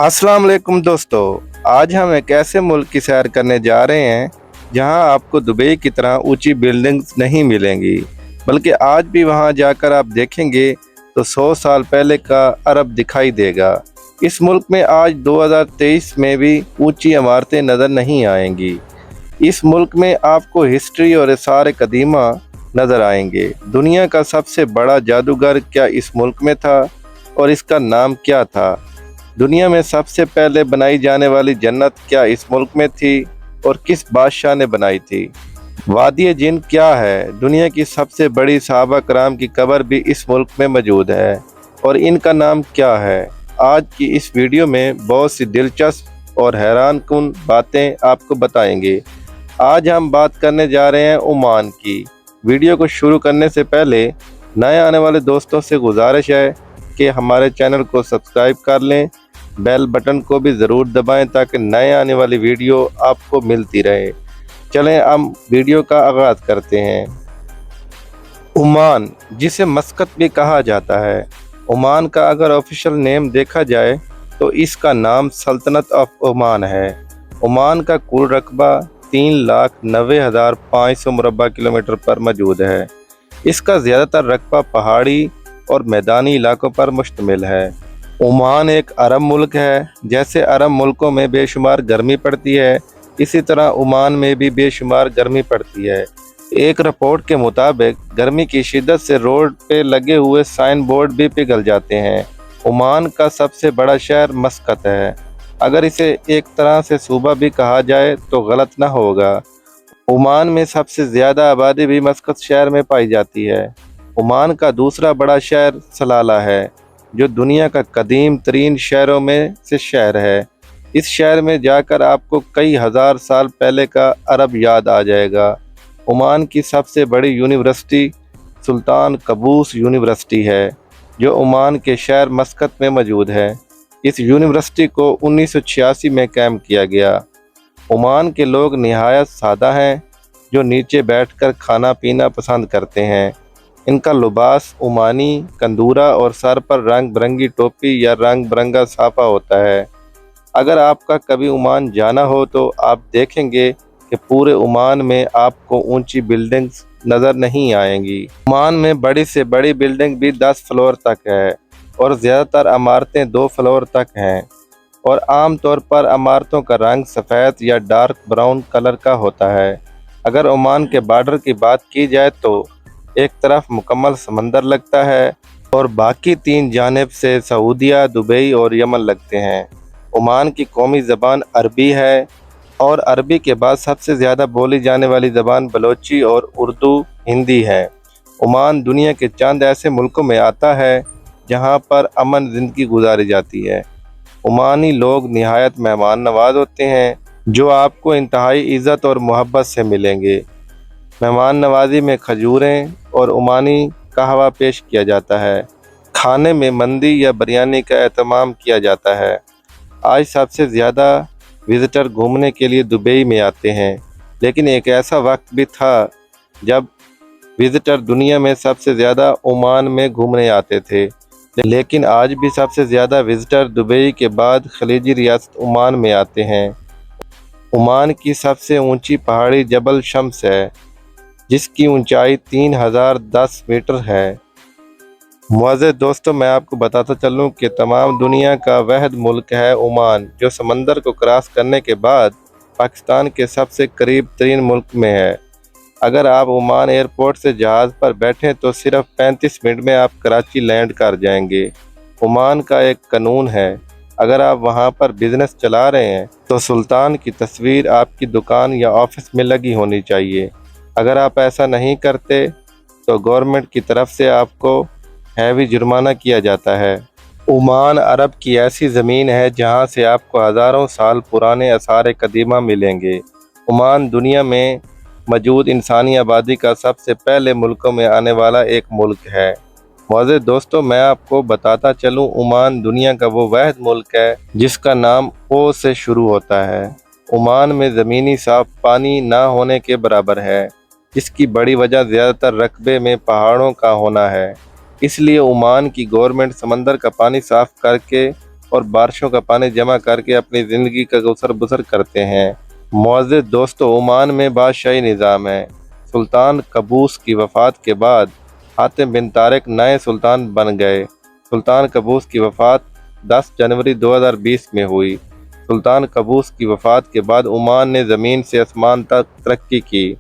अस्सलाम वालेकुम दोस्तों। आज हम एक ऐसे मुल्क की सैर करने जा रहे हैं जहां आपको दुबई की तरह ऊंची बिल्डिंग्स नहीं मिलेंगी, बल्कि आज भी वहां जाकर आप देखेंगे तो 100 साल पहले का अरब दिखाई देगा। इस मुल्क में आज 2023 में भी ऊंची इमारतें नज़र नहीं आएंगी। इस मुल्क में आपको हिस्ट्री और आसार कदीमा नज़र आएंगे। दुनिया का सबसे बड़ा जादूगर क्या इस मुल्क में था और इसका नाम क्या था? दुनिया में सबसे पहले बनाई जाने वाली जन्नत क्या इस मुल्क में थी और किस बादशाह ने बनाई थी? वादी जिन क्या है? दुनिया की सबसे बड़ी सहाबा कराम की कब्र भी इस मुल्क में मौजूद है और इनका नाम क्या है? आज की इस वीडियो में बहुत सी दिलचस्प और हैरान कुन बातें आपको बताएंगे। आज हम बात करने जा रहे हैं ओमान की। वीडियो को शुरू करने से पहले नए आने वाले दोस्तों से गुजारिश है कि हमारे चैनल को सब्सक्राइब कर लें, बेल बटन को भी ज़रूर दबाएं ताकि नए आने वाली वीडियो आपको मिलती रहे। चलें हम वीडियो का आगाज़ करते हैं। ओमान, जिसे मस्कत भी कहा जाता है, ओमान का अगर ऑफिशियल नेम देखा जाए तो इसका नाम सल्तनत ऑफ ओमान है। ओमान का कुल रकबा 3,90,500 मुरबा किलोमीटर पर मौजूद है। इसका ज़्यादातर रकबा पहाड़ी और मैदानी इलाकों पर मुश्तमिल है। ओमान एक अरब मुल्क है। जैसे अरब मुल्कों में बेशुमार गर्मी पड़ती है, इसी तरह ओमान में भी बेशुमार गर्मी पड़ती है। एक रिपोर्ट के मुताबिक गर्मी की शिद्दत से रोड पे लगे हुए साइन बोर्ड भी पिघल जाते हैं। ओमान का सबसे बड़ा शहर मस्कत है। अगर इसे एक तरह से सूबा भी कहा जाए तो गलत ना होगा। ओमान में सबसे ज़्यादा आबादी भी मस्कत शहर में पाई जाती है। ओमान का दूसरा बड़ा शहर सलाला है, जो दुनिया का कदीम तरीन शहरों में से शहर है। इस शहर में जाकर आपको कई हज़ार साल पहले का अरब याद आ जाएगा। ओमान की सबसे बड़ी यूनिवर्सिटी सुल्तान कबूस यूनिवर्सिटी है, जो ओमान के शहर मस्कत में मौजूद है। इस यूनिवर्सिटी को 1986 में कायम किया गया। ओमान के लोग निहायत सादा हैं, जो नीचे बैठकर खाना पीना पसंद करते हैं। इनका लिबास ओमानी कंदूरा और सर पर रंग बिरंगी टोपी या रंग बिरंगा साफा होता है। अगर आपका कभी ओमान जाना हो तो आप देखेंगे कि पूरे ओमान में आपको ऊंची बिल्डिंग्स नज़र नहीं आएंगी। ओमान में बड़ी से बड़ी बिल्डिंग भी 10 फ्लोर तक है और ज़्यादातर इमारतें 2 फ्लोर तक हैं और आम तौर पर इमारतों का रंग सफ़ेद या डार्क ब्राउन कलर का होता है। अगर ओमान के बॉर्डर की बात की जाए तो एक तरफ मुकम्मल समंदर लगता है और बाकी 3 जानिब से सऊदीया, दुबई और यमन लगते हैं। ओमान की कौमी ज़बान अरबी है और अरबी के बाद सबसे ज़्यादा बोली जाने वाली ज़बान बलोची और उर्दू हिंदी है। ओमान दुनिया के चंद ऐसे मुल्कों में आता है जहां पर अमन ज़िंदगी गुजारी जाती है। ओमानी लोग निहायत मेहमान नवाज होते हैं, जो आपको इंतहाई इज़्ज़त और मोहब्बत से मिलेंगे। मेहमान नवाजी में खजूरें और ओमानी कहवा पेश किया जाता है। खाने में मंदी या बिरयानी का एहतमाम किया जाता है। आज सबसे ज़्यादा विज़िटर घूमने के लिए दुबई में आते हैं, लेकिन एक ऐसा वक्त भी था जब विज़िटर दुनिया में सबसे ज़्यादा ओमान में घूमने आते थे। लेकिन आज भी सबसे ज़्यादा विज़िटर दुबई के बाद खलीजी रियासत ओमान में आते हैं। ओमान की सबसे ऊंची पहाड़ी जबल शम्स है, जिसकी ऊंचाई 3010 मीटर है। मुअज़्ज़िज़ दोस्तों, मैं आपको बताता चलूँ कि तमाम दुनिया का वहद मुल्क है ओमान, जो समंदर को क्रॉस करने के बाद पाकिस्तान के सबसे करीब तरीन मुल्क में है। अगर आप ओमान एयरपोर्ट से जहाज़ पर बैठें तो सिर्फ 35 मिनट में आप कराची लैंड कर जाएंगे। ओमान का एक कानून है, अगर आप वहां पर बिज़नेस चला रहे हैं तो सुल्तान की तस्वीर आपकी दुकान या ऑफिस में लगी होनी चाहिए। अगर आप ऐसा नहीं करते तो गवर्नमेंट की तरफ से आपको हैवी जुर्माना किया जाता है। ओमान अरब की ऐसी ज़मीन है जहां से आपको हज़ारों साल पुराने आसार कदीमा मिलेंगे। ओमान दुनिया में मौजूद इंसानी आबादी का सबसे पहले मुल्कों में आने वाला एक मुल्क है। मुअज़्ज़िज़ दोस्तों, मैं आपको बताता चलूँ, ओमान दुनिया का वो वाहिद मुल्क है जिसका नाम ओ से शुरू होता है। ओमान में ज़मीनी साफ पानी ना होने के बराबर है, जिसकी बड़ी वजह ज़्यादातर रकबे में पहाड़ों का होना है। इसलिए ओमान की गवर्नमेंट समंदर का पानी साफ़ करके اور بارشوں کا پانی جمع کر کے اپنی زندگی کا گزر بسر کرتے ہیں۔ معزز دوستو، عمان میں بادشاہی نظام ہے۔ سلطان قابوس کی وفات کے بعد حاتم بن طارق نئے سلطان بن گئے۔ سلطان قابوس کی وفات 10 جنوری 2020 میں ہوئی۔ سلطان قابوس کی وفات کے بعد عمان نے زمین سے آسمان تک ترقی کی۔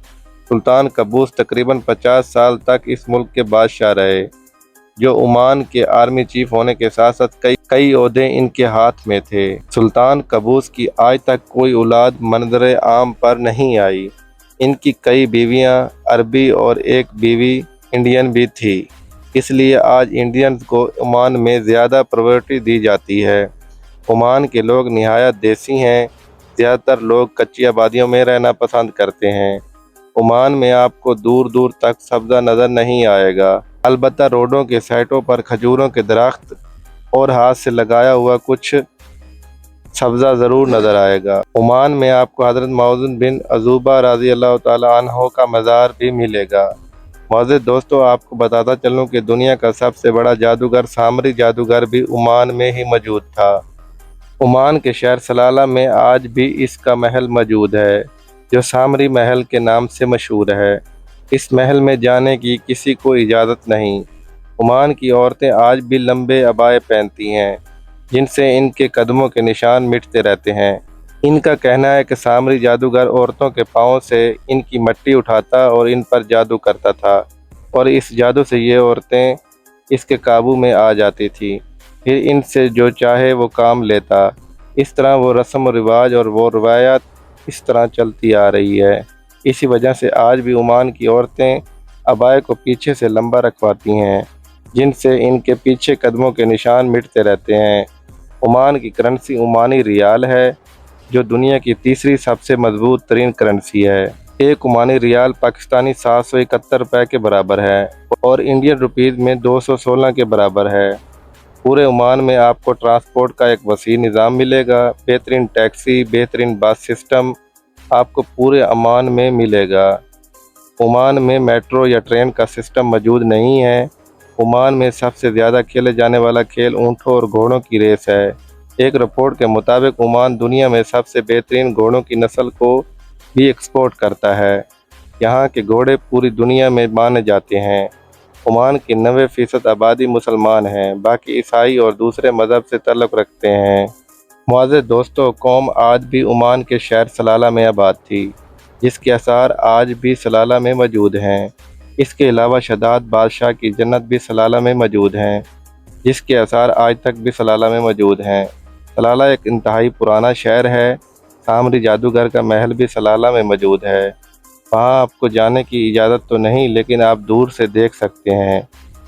سلطان قابوس تقریباً 50 سال تک اس ملک کے بادشاہ رہے، جو عمان کے آرمی چیف ہونے کے ساتھ ساتھ کئی عہدے ان کے ہاتھ میں تھے۔ سلطان قابوس کی آج تک کوئی اولاد منظر عام پر نہیں آئی۔ ان کی کئی بیویاں عربی اور ایک بیوی انڈین بھی تھی، اس لیے آج انڈینز کو عمان میں زیادہ پرائیورٹی دی جاتی ہے۔ عمان کے لوگ نہایت دیسی ہیں۔ زیادہ تر لوگ کچی آبادیوں میں رہنا پسند کرتے ہیں۔ عمان میں آپ کو دور دور تک سبزہ نظر نہیں آئے گا، البتہ روڈوں کے سائٹوں پر کھجوروں کے درخت اور ہاتھ سے لگایا ہوا کچھ سبزہ ضرور نظر آئے گا۔ عمان میں آپ کو حضرت معوذ بن عذوبہ رضی اللہ تعالی عنہ کا مزار بھی ملے گا۔ معزز دوستو، آپ کو بتاتا چلوں کہ دنیا کا سب سے بڑا جادوگر سامری جادوگر بھی عمان میں ہی موجود تھا۔ عمان کے شہر صلالہ میں آج بھی اس کا محل موجود ہے، جو سامری محل کے نام سے مشہور ہے۔ اس محل میں جانے کی کسی کو اجازت نہیں۔ عمان کی عورتیں آج بھی لمبے عبائے پہنتی ہیں، جن سے ان کے قدموں کے نشان مٹتے رہتے ہیں۔ ان کا کہنا ہے کہ سامری جادوگر عورتوں کے پاؤں سے ان کی مٹی اٹھاتا اور ان پر جادو کرتا تھا، اور اس جادو سے یہ عورتیں اس کے قابو میں آ جاتی تھیں، پھر ان سے جو چاہے وہ کام لیتا۔ اس طرح وہ رسم و رواج اور وہ روایات اس طرح چلتی آ رہی ہے۔ اسی وجہ سے آج بھی عمان کی عورتیں عبائے کو پیچھے سے لمبا رکھواتی ہیں، جن سے ان کے پیچھے قدموں کے نشان مٹتے رہتے ہیں۔ عمان کی کرنسی عمانی ریال ہے، جو دنیا کی تیسری سب سے مضبوط ترین کرنسی ہے۔ ایک عمانی ریال پاکستانی 771 روپے کے برابر ہے اور انڈین روپیز میں 216 کے برابر ہے۔ پورے عمان میں آپ کو ٹرانسپورٹ کا ایک وسیع نظام ملے گا۔ بہترین ٹیکسی، بہترین بس سسٹم آپ کو پورے عمان میں ملے گا۔ عمان میں میٹرو یا ٹرین کا سسٹم موجود نہیں ہے۔ عمان میں سب سے زیادہ کھیلے جانے والا کھیل اونٹوں اور گھوڑوں کی ریس ہے۔ ایک رپورٹ کے مطابق عمان دنیا میں سب سے بہترین گھوڑوں کی نسل کو بھی ایکسپورٹ کرتا ہے۔ یہاں کے گھوڑے پوری دنیا میں مانے جاتے ہیں۔ عمان کی 90% آبادی مسلمان ہیں، باقی عیسائی اور دوسرے مذہب سے تعلق رکھتے ہیں۔ معزز دوستو، قوم آج بھی عمان کے شہر صلالہ میں آباد تھی، جس کے آثار آج بھی صلالہ میں موجود ہیں۔ اس کے علاوہ شداد بادشاہ کی جنت بھی صلالہ میں موجود ہیں، جس کے آثار آج تک بھی صلالہ میں موجود ہیں۔ صلالہ ایک انتہائی پرانا شہر ہے۔ سامری جادوگر کا محل بھی صلالہ میں موجود ہے۔ وہاں آپ کو جانے کی اجازت تو نہیں، لیکن آپ دور سے دیکھ سکتے ہیں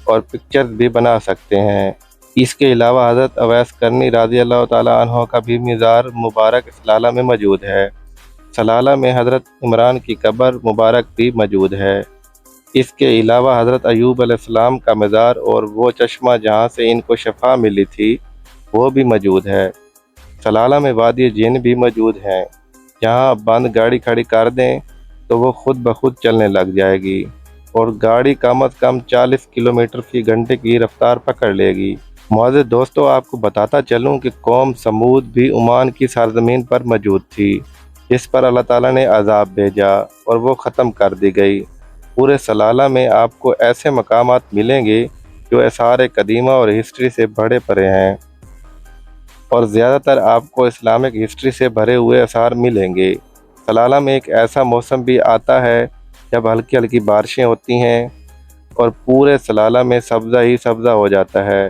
اور پکچرز بھی بنا سکتے ہیں۔ اس کے علاوہ حضرت اویس قرنی رضی اللہ تعالی عنہ کا بھی مزار مبارک صلالہ میں موجود ہے۔ صلالہ میں حضرت عمران کی قبر مبارک بھی موجود ہے۔ اس کے علاوہ حضرت ایوب علیہ السلام کا مزار اور وہ چشمہ جہاں سے ان کو شفا ملی تھی، وہ بھی موجود ہے۔ صلالہ میں وادی جن بھی موجود ہیں، جہاں آپ بند گاڑی کھڑی کر دیں تو وہ خود بخود چلنے لگ جائے گی اور گاڑی کم از کم 40 کلومیٹر فی گھنٹے کی رفتار پکڑ لے گی۔ معزز دوستو، آپ کو بتاتا چلوں کہ قوم سمود بھی عمان کی سرزمین پر موجود تھی، جس پر اللہ تعالیٰ نے عذاب بھیجا اور وہ ختم کر دی گئی۔ پورے صلالہ میں آپ کو ایسے مقامات ملیں گے جو آثار قدیمہ اور ہسٹری سے بھرے پڑے ہیں، اور زیادہ تر آپ کو اسلامک ہسٹری سے بھرے ہوئے آثار ملیں گے۔ صلالہ میں ایک ایسا موسم بھی آتا ہے جب ہلکی ہلکی بارشیں ہوتی ہیں اور پورے صلالہ میں سبزہ ہی سبزہ ہو جاتا ہے۔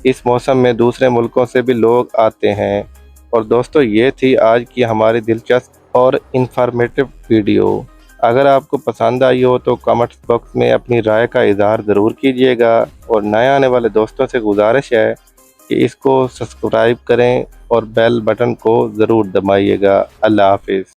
اس موسم میں دوسرے ملکوں سے بھی لوگ آتے ہیں۔ اور دوستو، یہ تھی آج کی ہماری دلچسپ اور انفارمیٹیو ویڈیو۔ اگر آپ کو پسند آئی ہو تو کمنٹس باکس میں اپنی رائے کا اظہار ضرور کیجیے گا، اور نئے آنے والے دوستوں سے گزارش ہے کہ اس کو سبسکرائب کریں اور بیل بٹن کو ضرور دبائیے گا۔ اللہ حافظ۔